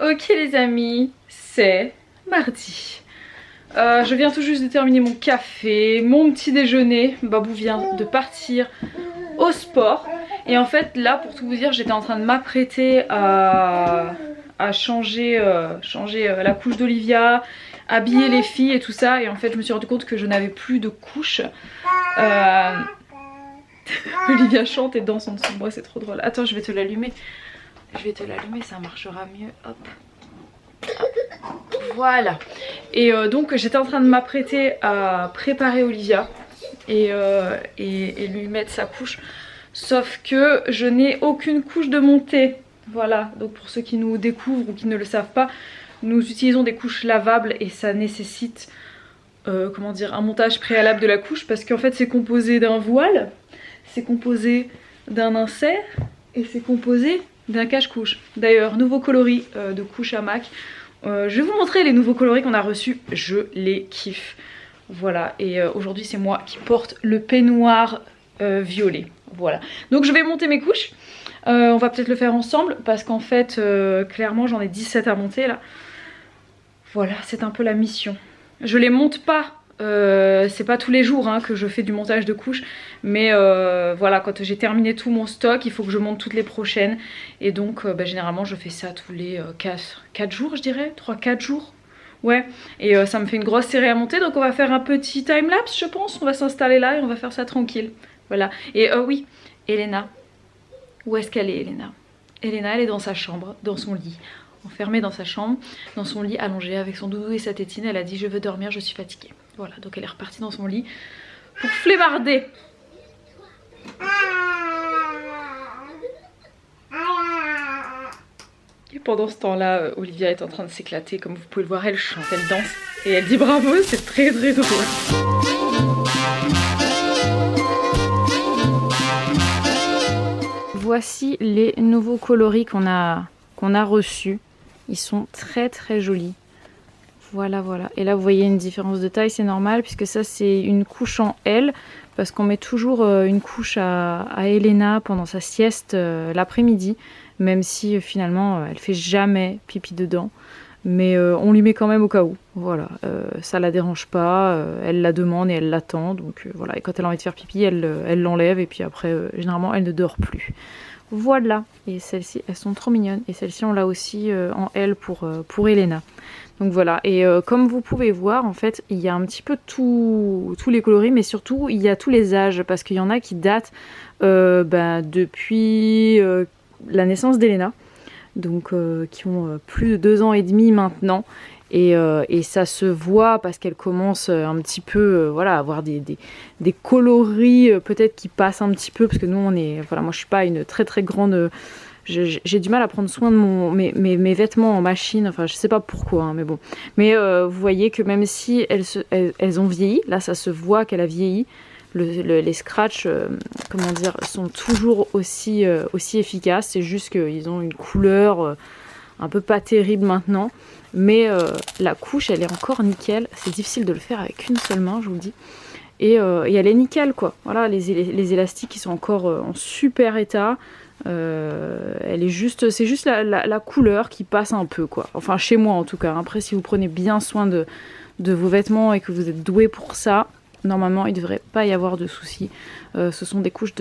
Ok les amis, c'est mardi. Je viens tout juste de terminer mon café, mon petit déjeuner. Babou vient de partir au sport. Et en fait là, pour tout vous dire, j'étais en train de m'apprêter à changer, la couche d'Olivia, habiller les filles et tout ça. Et en fait je me suis rendu compte que je n'avais plus de couche. Olivia chante et danse en dessous de moi, c'est trop drôle. Attends, je vais te l'allumer. Ça marchera mieux. Hop. Voilà. Et donc j'étais en train de m'apprêter à préparer Olivia et lui mettre sa couche. Sauf que je n'ai aucune couche de montée. Voilà, donc pour ceux qui nous découvrent ou qui ne le savent pas, nous utilisons des couches lavables et ça nécessite comment dire, un montage préalable de la couche parce qu'en fait c'est composé d'un voile, c'est composé d'un insert et c'est composé d'un cache-couche. D'ailleurs, nouveau coloris de couche à Mac. Je vais vous montrer les nouveaux coloris qu'on a reçus, je les kiffe. Voilà, et aujourd'hui c'est moi qui porte le peignoir violet. Voilà, donc je vais monter mes couches. On va peut-être le faire ensemble parce qu'en fait, clairement j'en ai 17 à monter là. Voilà, c'est un peu la mission. Je les monte pas, c'est pas tous les jours hein, que je fais du montage de couches. Mais voilà, quand j'ai terminé tout mon stock, il faut que je monte toutes les prochaines. Et donc généralement je fais ça tous les 4 jours je dirais, 3-4 jours. Ouais, et ça me fait une grosse série à monter. Donc on va faire un petit timelapse je pense. On va s'installer là et on va faire ça tranquille. Voilà, et oui, Elena. Où est-ce qu'elle est Elena? Elena elle est dans sa chambre, dans son lit. Enfermée dans sa chambre, dans son lit allongée avec son doudou et sa tétine. Elle a dit je veux dormir, je suis fatiguée. Voilà, donc elle est repartie dans son lit pour flémarder. Et pendant ce temps-là, Olivia est en train de s'éclater. Comme vous pouvez le voir, elle chante, elle danse et elle dit bravo, c'est très très drôle. Voici les nouveaux coloris qu'on a reçus. Ils sont très très jolis. Voilà, voilà. Et là, vous voyez une différence de taille, c'est normal puisque ça, c'est une couche en L. Parce qu'on met toujours une couche à Elena pendant sa sieste l'après-midi. Même si finalement, elle fait jamais pipi dedans. Mais on lui met quand même au cas où. Voilà, ça la dérange pas. Elle la demande et elle l'attend. Donc voilà, et quand elle a envie de faire pipi, elle l'enlève. Et puis après, généralement, elle ne dort plus. Voilà, et celles-ci elles sont trop mignonnes et celle-ci on l'a aussi en L pour Elena. Donc voilà, et comme vous pouvez voir en fait il y a un petit peu tous les coloris, mais surtout il y a tous les âges parce qu'il y en a qui datent depuis la naissance d'Elena, donc qui ont plus de 2 ans et demi maintenant. Et ça se voit parce qu'elle commence un petit peu voilà, à avoir des coloris peut-être qui passent un petit peu parce que nous on est, voilà, moi je suis pas une très très grande, j'ai du mal à prendre soin de mes vêtements en machine, enfin je sais pas pourquoi hein, mais bon, mais vous voyez que même si elles ont vieilli, là ça se voit qu'elle a vieilli, les scratchs comment dire, sont toujours aussi efficaces, c'est juste qu'ils ont une couleur un peu pas terrible maintenant. Mais la couche elle est encore nickel, c'est difficile de le faire avec une seule main je vous le dis, et elle est nickel quoi, voilà, les élastiques ils sont encore en super état, elle est juste, c'est juste la couleur qui passe un peu quoi, enfin chez moi en tout cas. Après si vous prenez bien soin de vos vêtements et que vous êtes doué pour ça, normalement il ne devrait pas y avoir de soucis. Ce sont des couches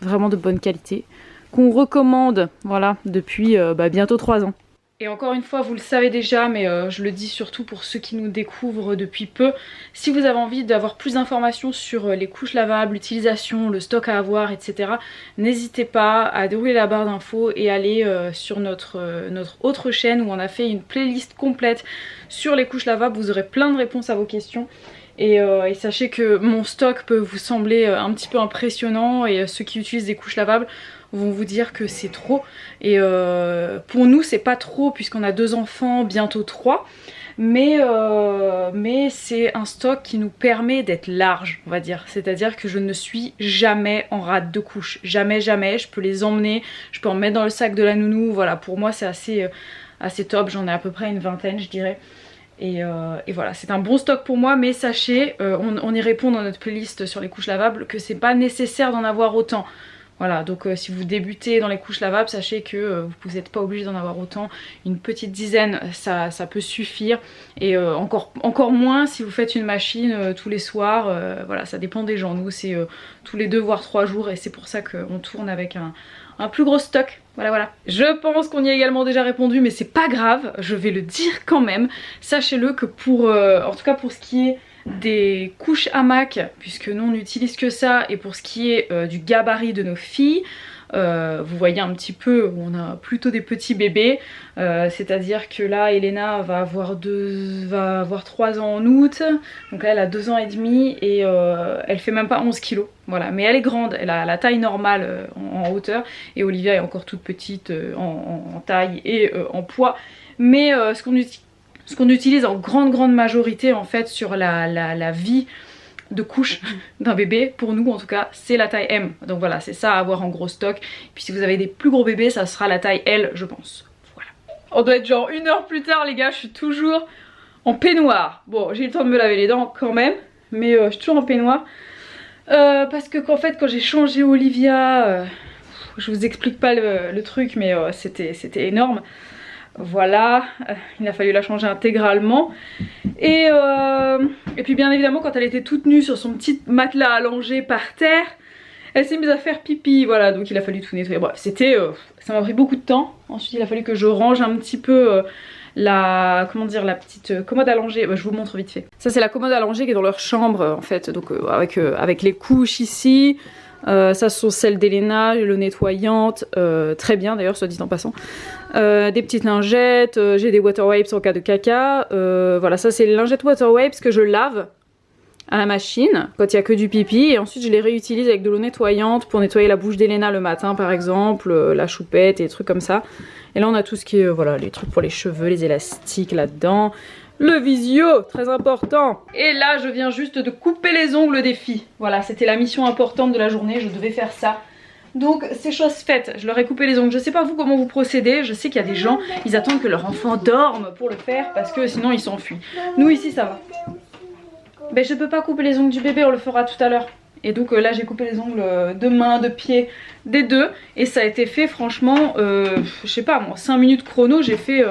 vraiment de bonne qualité qu'on recommande, voilà, depuis bientôt 3 ans. Et encore une fois, vous le savez déjà, mais je le dis surtout pour ceux qui nous découvrent depuis peu. Si vous avez envie d'avoir plus d'informations sur les couches lavables, l'utilisation, le stock à avoir, etc. n'hésitez pas à dérouler la barre d'infos et aller sur notre autre chaîne où on a fait une playlist complète sur les couches lavables. Vous aurez plein de réponses à vos questions. Et sachez que mon stock peut vous sembler un petit peu impressionnant et ceux qui utilisent des couches lavables vont vous dire que c'est trop. Et pour nous c'est pas trop puisqu'on a 2 enfants, bientôt 3. Mais c'est un stock qui nous permet d'être large, on va dire. C'est-à-dire que je ne suis jamais en rate de couches. Jamais, jamais. Je peux les emmener, je peux en mettre dans le sac de la nounou. Voilà, pour moi c'est assez top. J'en ai à peu près une vingtaine je dirais. Et voilà, c'est un bon stock pour moi, mais sachez, on y répond dans notre playlist sur les couches lavables, que c'est pas nécessaire d'en avoir autant. Voilà, donc si vous débutez dans les couches lavables, sachez que vous n'êtes pas obligé d'en avoir autant. Une petite dizaine, ça peut suffire. Et encore moins si vous faites une machine tous les soirs. Voilà, ça dépend des gens. Nous, c'est tous les 2 voire 3 jours. Et c'est pour ça qu'on tourne avec un plus gros stock. Voilà. Je pense qu'on y a également déjà répondu, mais c'est pas grave. Je vais le dire quand même. Sachez-le que en tout cas pour ce qui est des couches hamac, puisque nous on n'utilise que ça, et pour ce qui est du gabarit de nos filles, vous voyez un petit peu, on a plutôt des petits bébés, c'est à dire que là Elena va avoir 3 ans en août, donc là elle a 2 ans et demi et elle fait même pas 11 kilos, voilà, mais elle est grande, elle a la taille normale en hauteur, et Olivia est encore toute petite en taille et en poids, mais ce qu'on utilise en grande majorité en fait sur la vie de couche d'un bébé, pour nous en tout cas, c'est la taille M. Donc voilà, c'est ça à avoir en gros stock. Puis si vous avez des plus gros bébés, ça sera la taille L, je pense. Voilà. On doit être genre 1 heure plus tard les gars, je suis toujours en peignoir. Bon, j'ai eu le temps de me laver les dents quand même, mais je suis toujours en peignoir. Parce que qu'en fait quand j'ai changé Olivia, je vous explique pas le truc, mais c'était énorme. Voilà, il a fallu la changer intégralement. Et puis bien évidemment quand elle était toute nue sur son petit matelas allongé par terre, elle s'est mise à faire pipi, voilà, donc il a fallu tout nettoyer. Bref, ça m'a pris beaucoup de temps. Ensuite il a fallu que je range un petit peu la petite commode allongée. Je vous montre vite fait. Ça c'est la commode allongée qui est dans leur chambre en fait, donc avec les couches ici. Ça ce sont celles d'Elena, l'eau nettoyante, très bien d'ailleurs soit dit en passant. Des petites lingettes, j'ai des water wipes en cas de caca. Voilà, ça c'est les lingettes water wipes que je lave à la machine quand il n'y a que du pipi, et ensuite je les réutilise avec de l'eau nettoyante pour nettoyer la bouche d'Elena le matin par exemple, la choupette et des trucs comme ça. Et là on a tout ce qui est voilà, les trucs pour les cheveux, les élastiques là-dedans. Le visio, très important. Et là je viens juste de couper les ongles des filles. Voilà, c'était la mission importante de la journée, je devais faire ça. Donc c'est chose faite, je leur ai coupé les ongles. Je sais pas vous comment vous procédez, je sais qu'il y a des gens, ils attendent que leur enfant dorme pour le faire parce que sinon ils s'enfuient. Nous ici ça va. Ben je peux pas couper les ongles du bébé, on le fera tout à l'heure. Et donc là j'ai coupé les ongles de main, de pied, des deux. Et ça a été fait franchement, je sais pas moi, 5 minutes chrono, j'ai fait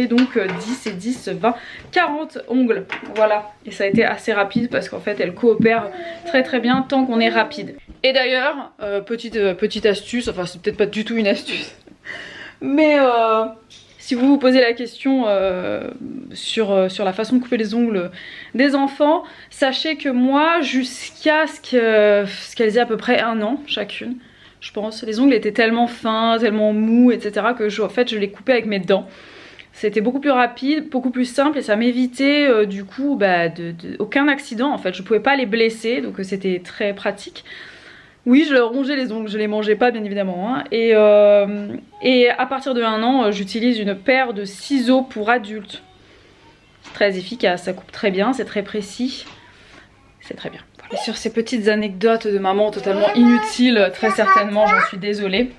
donc 10 et 10, 20, 40 ongles. Voilà, et ça a été assez rapide parce qu'en fait elle coopère très bien tant qu'on est rapide. Et d'ailleurs, petite astuce, enfin c'est peut-être pas du tout une astuce, mais si vous vous posez la question sur la façon de couper les ongles des enfants, sachez que moi, jusqu'à ce qu'elles aient à peu près 1 an chacune, je pense, les ongles étaient tellement fins, tellement mous, etc. que en fait je les coupais avec mes dents. C'était beaucoup plus rapide, beaucoup plus simple, et ça m'évitait du coup aucun accident en fait. Je pouvais pas les blesser, donc c'était très pratique. Oui, je rongeais les ongles, je les mangeais pas bien évidemment, hein. Et à partir de 1 an, j'utilise une paire de ciseaux pour adultes. C'est très efficace, ça coupe très bien, c'est très précis, c'est très bien. Voilà. Et sur ces petites anecdotes de maman totalement inutiles, très certainement, j'en suis désolée.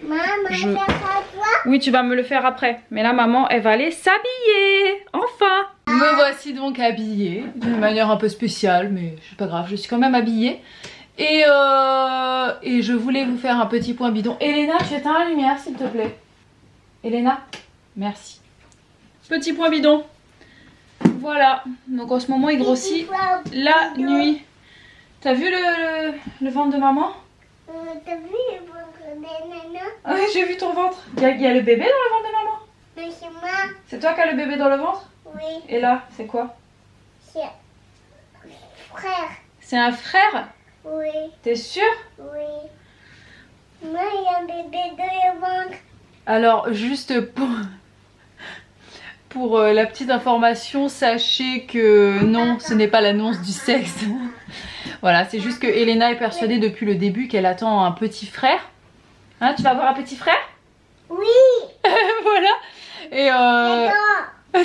Oui, tu vas me le faire après, mais là maman, elle va aller s'habiller, enfin. Me voici donc habillée, d'une manière un peu spéciale, mais c'est pas grave, je suis quand même habillée. Et je voulais vous faire un petit point bidon. Elena, tu éteins la lumière s'il te plaît. Elena, merci. Petit point bidon. Voilà, donc en ce moment il grossit la nuit. T'as vu le ventre de maman? T'as vu le ventre de Nana? Oui, j'ai vu ton ventre. Il y a le bébé dans le ventre de maman? Mais c'est moi. C'est toi qui as le bébé dans le ventre? Oui. Et là, c'est quoi? C'est un frère. C'est un frère? Oui. T'es sûre? Oui. Moi, il y a un bébé dans le ventre. Alors, juste pour la petite information, sachez que non, ce n'est pas l'annonce du sexe. Voilà, c'est juste que Elena est persuadée depuis le début qu'elle attend un petit frère. Hein, tu vas avoir un petit frère? Oui. Voilà. Et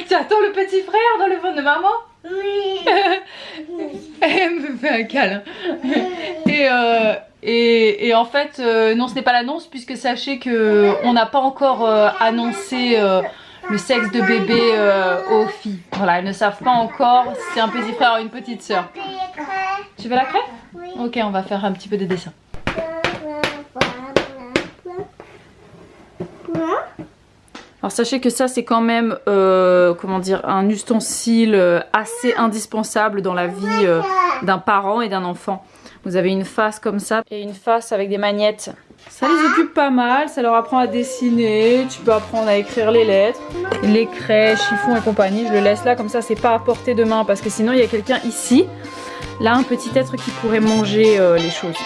tu attends le petit frère dans le ventre de maman? Oui. Elle me fait un câlin. Et en fait, non, ce n'est pas l'annonce, puisque sachez que on n'a pas encore annoncé le sexe de bébé aux filles. Voilà, elles ne savent pas encore si c'est un petit frère ou une petite soeur. Tu veux la crêpe? Oui. Ok, on va faire un petit peu de dessin. Alors sachez que ça c'est quand même comment dire, un ustensile assez indispensable dans la vie d'un parent et d'un enfant. Vous avez une face comme ça et une face avec des magnettes. Ça les occupe pas mal, ça leur apprend à dessiner, tu peux apprendre à écrire les lettres, les craies, chiffons et compagnie. Je le laisse là comme ça, c'est pas à portée de main parce que sinon il y a quelqu'un ici, là un petit être qui pourrait manger les choses.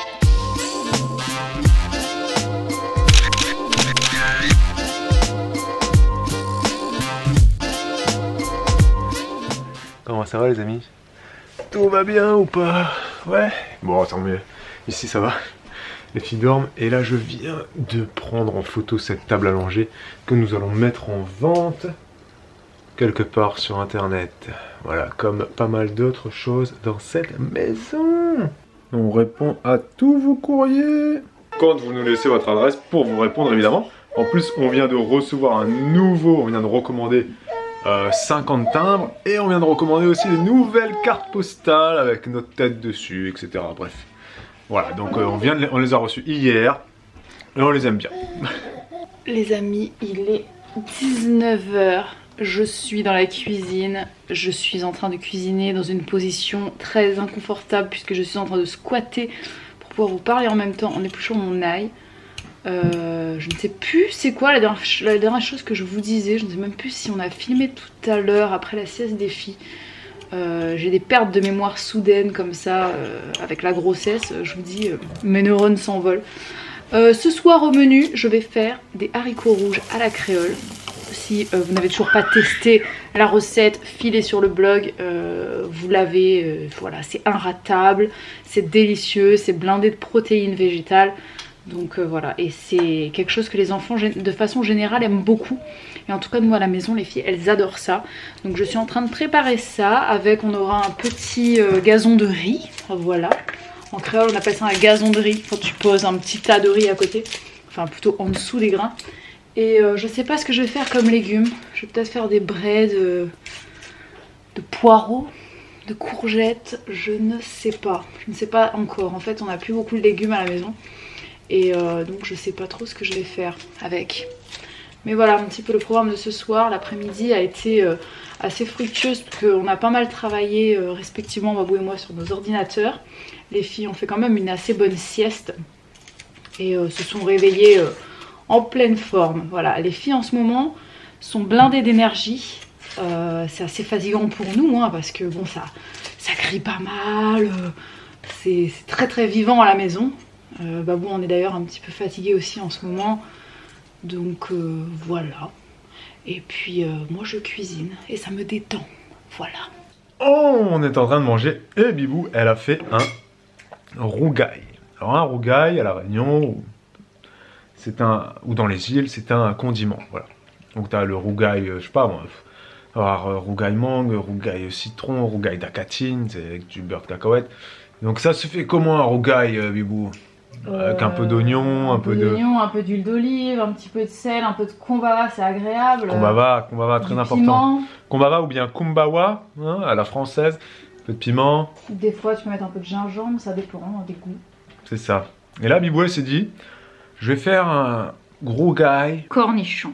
Comment ça va les amis? Tout va bien ou pas? Ouais. Bon tant mieux. Ici ça va. Les filles dorment et là je viens de prendre en photo cette table allongée que nous allons mettre en vente quelque part sur internet. Voilà, comme pas mal d'autres choses dans cette maison. On répond à tous vos courriers. Quand vous nous laissez votre adresse pour vous répondre évidemment. En plus on vient de recevoir on vient de recommander 50 timbres et on vient de recommander aussi les nouvelles cartes postales avec notre tête dessus, etc. Bref, voilà, donc on les a reçus hier et on les aime bien. Les amis, il est 19 h, je suis dans la cuisine, je suis en train de cuisiner dans une position très inconfortable puisque je suis en train de squatter pour pouvoir vous parler en même temps en épluchant mon ail. Je ne sais plus c'est quoi la dernière chose que je vous disais, je ne sais même plus si on a filmé tout à l'heure après la sieste des filles. J'ai des pertes de mémoire soudaines comme ça avec la grossesse, je vous dis mes neurones s'envolent. Ce soir au menu je vais faire des haricots rouges à la créole. Si vous n'avez toujours pas testé la recette, filez sur le blog, vous l'avez, voilà, c'est inratable, c'est délicieux, c'est blindé de protéines végétales. Donc voilà, et c'est quelque chose que les enfants de façon générale aiment beaucoup. Et en tout cas nous à la maison les filles elles adorent ça. Donc je suis en train de préparer ça avec, on aura un petit gazon de riz, voilà. En créole on appelle ça un gazon de riz quand tu poses un petit tas de riz à côté. Enfin plutôt en dessous des grains. Et je sais pas ce que je vais faire comme légumes. Je vais peut-être faire des braies de poireaux, de courgettes, je ne sais pas. Je ne sais pas encore, en fait on n'a plus beaucoup de légumes à la maison. Et donc je sais pas trop ce que je vais faire avec. Mais voilà un petit peu le programme de ce soir. L'après-midi a été assez fructueuse parce qu'on a pas mal travaillé respectivement Babou et moi sur nos ordinateurs. Les filles ont fait quand même une assez bonne sieste et se sont réveillées en pleine forme. Voilà, les filles en ce moment sont blindées d'énergie. C'est assez fatigant pour nous hein, parce que bon ça crie pas mal, c'est très très vivant à la maison. Babou on est d'ailleurs un petit peu fatigué aussi en ce moment. Donc voilà. Et puis moi je cuisine et ça me détend. Voilà. Oh, on est en train de manger et Bibou elle a fait un rougail. Alors un rougail à La Réunion ou dans les îles c'est un condiment. Voilà. Donc tu as le rougail, je sais pas moi. Alors rougail mangue, rougail citron, rougail d'acatine, c'est avec du beurre de cacahuète. Donc ça se fait comment un rougail Bibou? Avec un peu d'oignon, un peu d'oignon, un peu d'huile d'olive, un petit peu de sel, un peu de kumbaba, c'est agréable. Kumbaba, très important. Piment. Kumbaba ou bien kumbawa, hein, à la française. Un peu de piment. Des fois tu peux mettre un peu de gingembre, ça dépend des goûts. C'est ça. Et là Bibou elle s'est dit, je vais faire un rougail. Cornichon.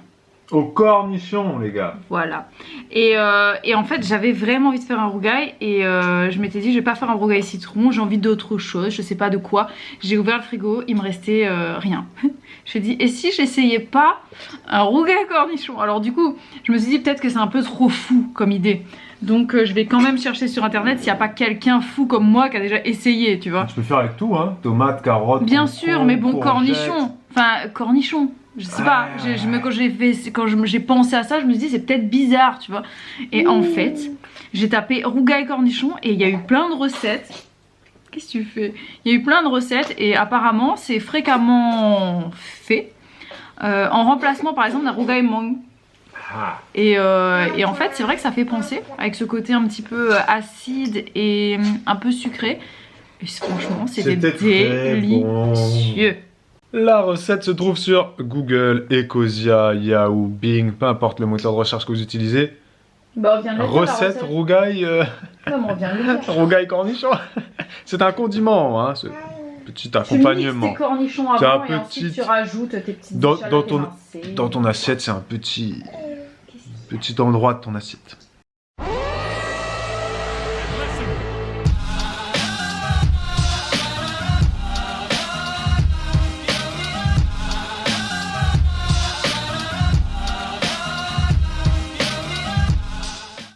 Au cornichon les gars. Voilà. Et en fait j'avais vraiment envie de faire un rougail et je m'étais dit je vais pas faire un rougail citron, j'ai envie d'autre chose, je sais pas de quoi. J'ai ouvert le frigo, il me restait rien. Je me suis dit et si j'essayais pas un rougail cornichon? Alors du coup je me suis dit peut-être que c'est un peu trop fou comme idée. Donc je vais quand même chercher sur internet s'il n'y a pas quelqu'un fou comme moi qui a déjà essayé, tu vois. Tu peux faire avec tout hein, tomates, carottes. Bien sûr, mais bon, courgettes. cornichon. Enfin, cornichon. Je sais pas, quand j'ai pensé à ça, je me suis dit c'est peut-être bizarre, tu vois. Et en fait, j'ai tapé rougail cornichon et il y a eu plein de recettes. Qu'est-ce que tu fais? Il y a eu plein de recettes et apparemment c'est fréquemment fait en remplacement par exemple d'un rougail mangue. Et en fait c'est vrai que ça fait penser avec ce côté un petit peu acide et un peu sucré. Et franchement c'était délicieux. Bon. La recette se trouve sur Google, Ecosia, Yahoo, Bing, peu importe le moteur de recherche que vous utilisez. Bah, on vient de le faire, recette rougail, non, on vient de le faire. rougail cornichon. C'est un condiment, hein. petit Tu mixes accompagnement. tes cornichons C'est avant un et ensuite petit- tu rajoutes tes petites Dans- échalotes dans ton- émincées. Dans ton assiette, c'est un petit endroit de ton assiette.